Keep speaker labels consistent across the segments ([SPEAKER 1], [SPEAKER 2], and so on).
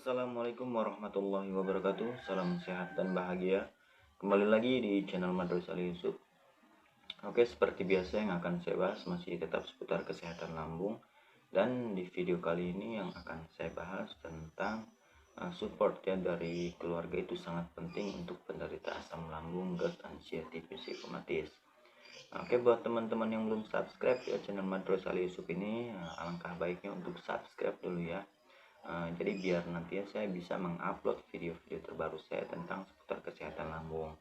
[SPEAKER 1] Assalamualaikum warahmatullahi wabarakatuh. Salam sehat dan bahagia. Kembali lagi di channel Madrus Ali Yusuf. Oke, seperti biasa yang akan saya bahas masih tetap seputar kesehatan lambung. Dan di video kali ini yang akan saya bahas tentang support ya dari keluarga itu sangat penting untuk penderita asam lambung, GERD, anxiety, psikomatis. Oke, buat teman-teman yang belum subscribe ya channel Madrus Ali Yusuf ini, alangkah baiknya untuk subscribe dulu ya. Jadi biar nanti saya bisa mengupload video-video terbaru saya tentang seputar kesehatan lambung.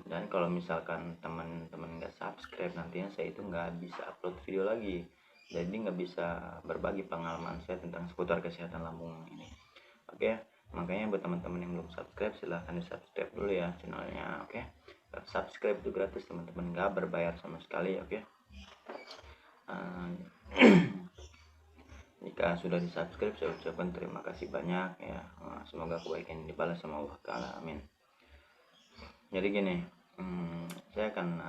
[SPEAKER 1] Dan kalau misalkan teman-teman nggak subscribe, nantinya saya itu nggak bisa upload video lagi. Jadi nggak bisa berbagi pengalaman saya tentang seputar kesehatan lambung ini. Oke, makanya buat teman-teman yang belum subscribe, silahkan di subscribe dulu ya channelnya. Oke, subscribe itu gratis teman-teman, nggak berbayar sama sekali. Oke. Jika sudah di subscribe, saya ucapkan terima kasih banyak ya. Semoga kebaikan dibalas sama Allah Ta'ala, amin. Jadi gini, saya akan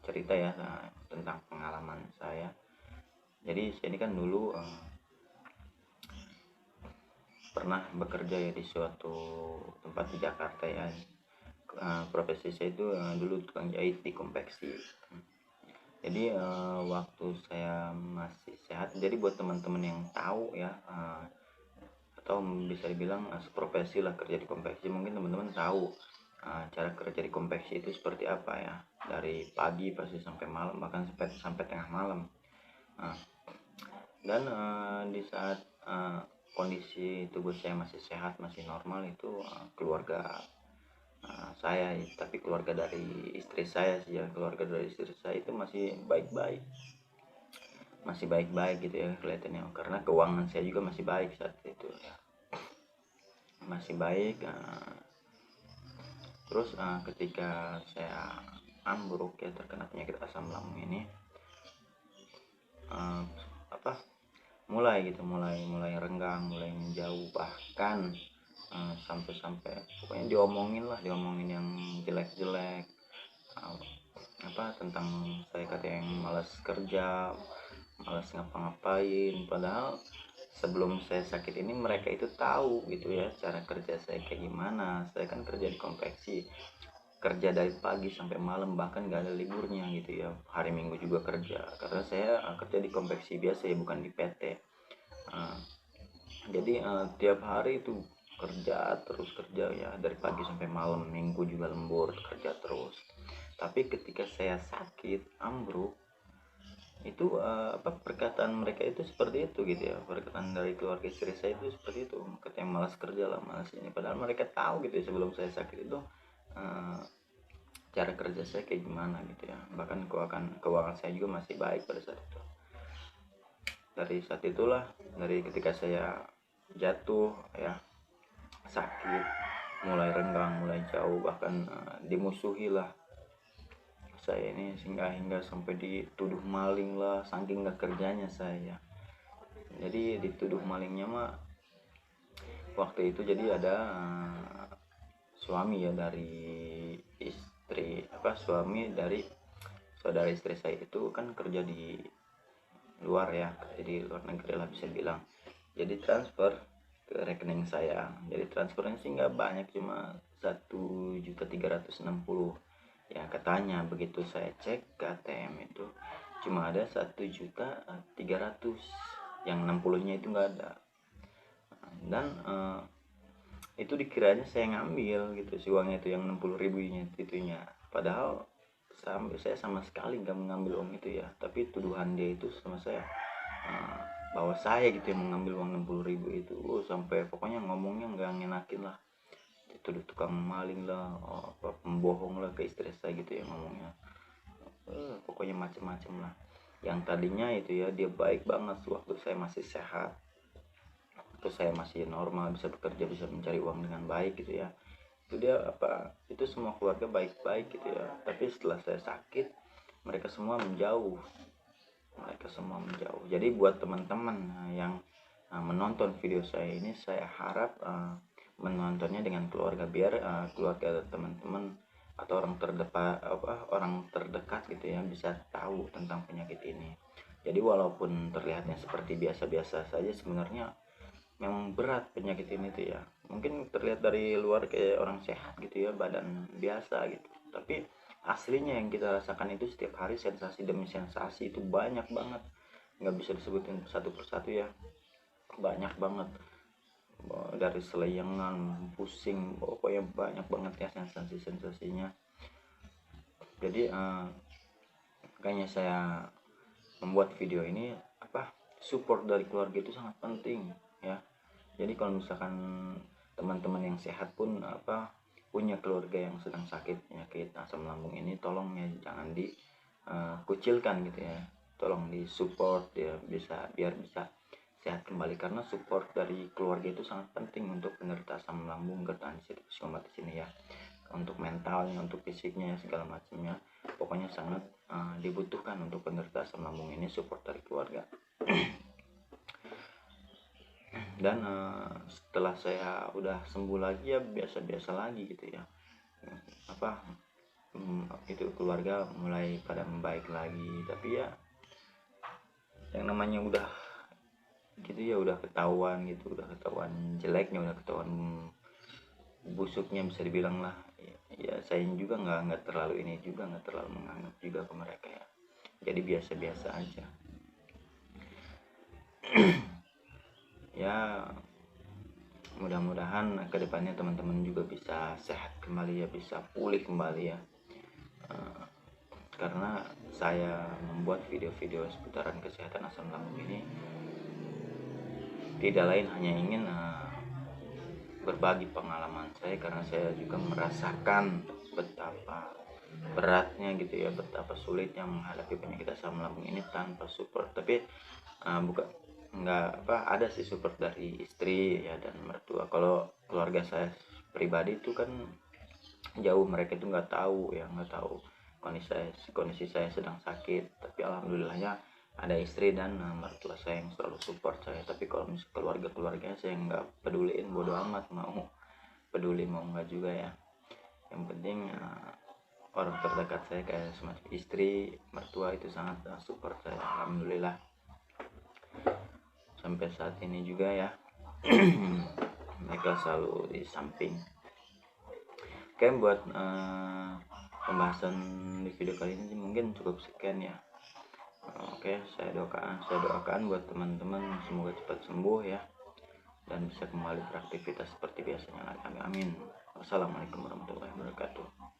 [SPEAKER 1] cerita ya tentang pengalaman saya. Jadi saya ini kan dulu pernah bekerja ya di suatu tempat di Jakarta ya. Profesi saya itu dulu tukang jahit di konveksi. Jadi waktu saya masih sehat, jadi buat teman-teman yang tahu ya, atau bisa dibilang seprofesi lah kerja di konveksi, mungkin teman-teman tahu cara kerja di konveksi itu seperti apa ya, dari pagi pasti sampai malam, bahkan sampai tengah malam. Dan di saat kondisi tubuh saya masih sehat, masih normal, itu keluarga saya, tapi keluarga dari istri saya sih ya, keluarga dari istri saya itu masih baik-baik gitu ya kelihatannya, karena keuangan saya juga masih baik saat itu ya, masih baik. Terus ketika saya ambruk ya, terkena penyakit asam lambung ini, mulai renggang, mulai menjauh, bahkan sampai pokoknya diomongin yang jelek-jelek, tentang saya, kata yang malas kerja, malas ngapa-ngapain. Padahal sebelum saya sakit ini mereka itu tahu gitu ya cara kerja saya kayak gimana. Saya kan kerja di konveksi, kerja dari pagi sampai malam, bahkan gak ada liburnya gitu ya. Hari Minggu juga kerja, karena saya kerja di konveksi biasa ya, bukan di PT. Jadi tiap hari itu kerja ya, dari pagi sampai malam, Minggu juga lembur kerja terus. Tapi ketika saya sakit ambruk itu perkataan mereka itu seperti itu gitu ya, perkataan dari keluarga istri saya itu seperti itu, katanya malas kerja lah, malas ini. Padahal mereka tahu gitu ya, sebelum saya sakit itu cara kerja saya kayak gimana gitu ya, bahkan keuangan saya juga masih baik pada saat itu. Dari saat itulah, dari ketika saya jatuh ya, sakit, mulai renggang, mulai jauh, bahkan dimusuhi lah saya ini, hingga sampai dituduh maling lah, saking gak kerjanya saya. Jadi dituduh malingnya mah waktu itu, jadi ada suami ya dari istri, suami dari saudara istri saya itu kan kerja di luar ya, kerja di luar negeri lah bisa bilang. Jadi transfer ke rekening saya, jadi transfernya sih nggak banyak, cuma 1.360.000 ya katanya. Begitu saya cek ke ATM itu cuma ada 1.300.000, yang 60-nya itu nggak ada. Dan itu dikiranya saya ngambil gitu, si uangnya itu yang 60.000 itunya, padahal saya sama sekali nggak mengambil uang itu ya. Tapi tuduhan dia itu sama saya, bahwa saya gitu yang mengambil uang 60.000 itu. Sampai pokoknya ngomongnya nggak ngenakin lah, dituduh tukang maling lah, pembohong lah ke istri saya gitu ya ngomongnya. Pokoknya macem-macem lah. Yang tadinya itu ya dia baik banget waktu saya masih sehat, terus saya masih normal, bisa bekerja, bisa mencari uang dengan baik gitu ya, itu dia itu semua keluarga baik-baik gitu ya. Tapi setelah saya sakit, mereka semua menjauh. Jadi buat teman-teman yang menonton video saya ini, saya harap menontonnya dengan keluarga, biar keluarga teman-teman atau orang terdekat gitu ya bisa tahu tentang penyakit ini. Jadi walaupun terlihatnya seperti biasa-biasa saja, sebenarnya memang berat penyakit ini tuh ya. Mungkin terlihat dari luar kayak orang sehat gitu ya, badan biasa gitu, tapi aslinya yang kita rasakan itu setiap hari sensasi demi sensasi itu banyak banget, nggak bisa disebutin satu persatu ya, banyak banget. Dari seleyangan, pusing, pokoknya banyak banget ya sensasi-sensasinya. Jadi makanya saya membuat video ini, support dari keluarga itu sangat penting ya. Jadi kalau misalkan teman-teman yang sehat pun punya keluarga yang sedang sakit penyakit asam lambung ini, tolong ya jangan dikucilkan gitu ya, tolong disupport ya, biar bisa sehat kembali, karena support dari keluarga itu sangat penting untuk penderita asam lambung, GERD, anxiety, psikosomatis ini ya, untuk mentalnya, untuk fisiknya, segala macamnya, pokoknya sangat dibutuhkan untuk penderita asam lambung ini support dari keluarga. Dan setelah saya udah sembuh lagi ya biasa-biasa lagi gitu ya, itu keluarga mulai pada membaik lagi. Tapi ya yang namanya udah gitu ya, udah ketahuan gitu, udah ketahuan jeleknya, udah ketahuan busuknya bisa dibilang lah ya, saya juga nggak terlalu ini juga, nggak terlalu menganggap juga ke mereka ya, jadi biasa-biasa aja. Ya mudah-mudahan kedepannya teman-teman juga bisa sehat kembali ya, bisa pulih kembali ya. Karena saya membuat video-video seputaran kesehatan asam lambung ini tidak lain hanya ingin berbagi pengalaman saya, karena saya juga merasakan betapa beratnya gitu ya, betapa sulitnya menghadapi penyakit asam lambung ini tanpa support. Tapi ada sih support dari istri ya dan mertua. Kalau keluarga saya pribadi itu kan jauh, mereka itu nggak tahu kondisi saya sedang sakit. Tapi alhamdulillahnya ada istri dan mertua saya yang selalu support saya. Tapi kalau keluarga saya nggak peduliin, bodo amat, mau peduli mau nggak juga ya, yang penting orang terdekat saya kayak semacam istri, mertua itu sangat support saya, alhamdulillah sampai saat ini juga ya. Mereka selalu di samping. Oke, buat pembahasan di video kali ini mungkin cukup sekian ya. Oke, saya doakan buat teman-teman semoga cepat sembuh ya, dan bisa kembali beraktivitas seperti biasanya lagi. Amin. Wassalamualaikum warahmatullahi wabarakatuh.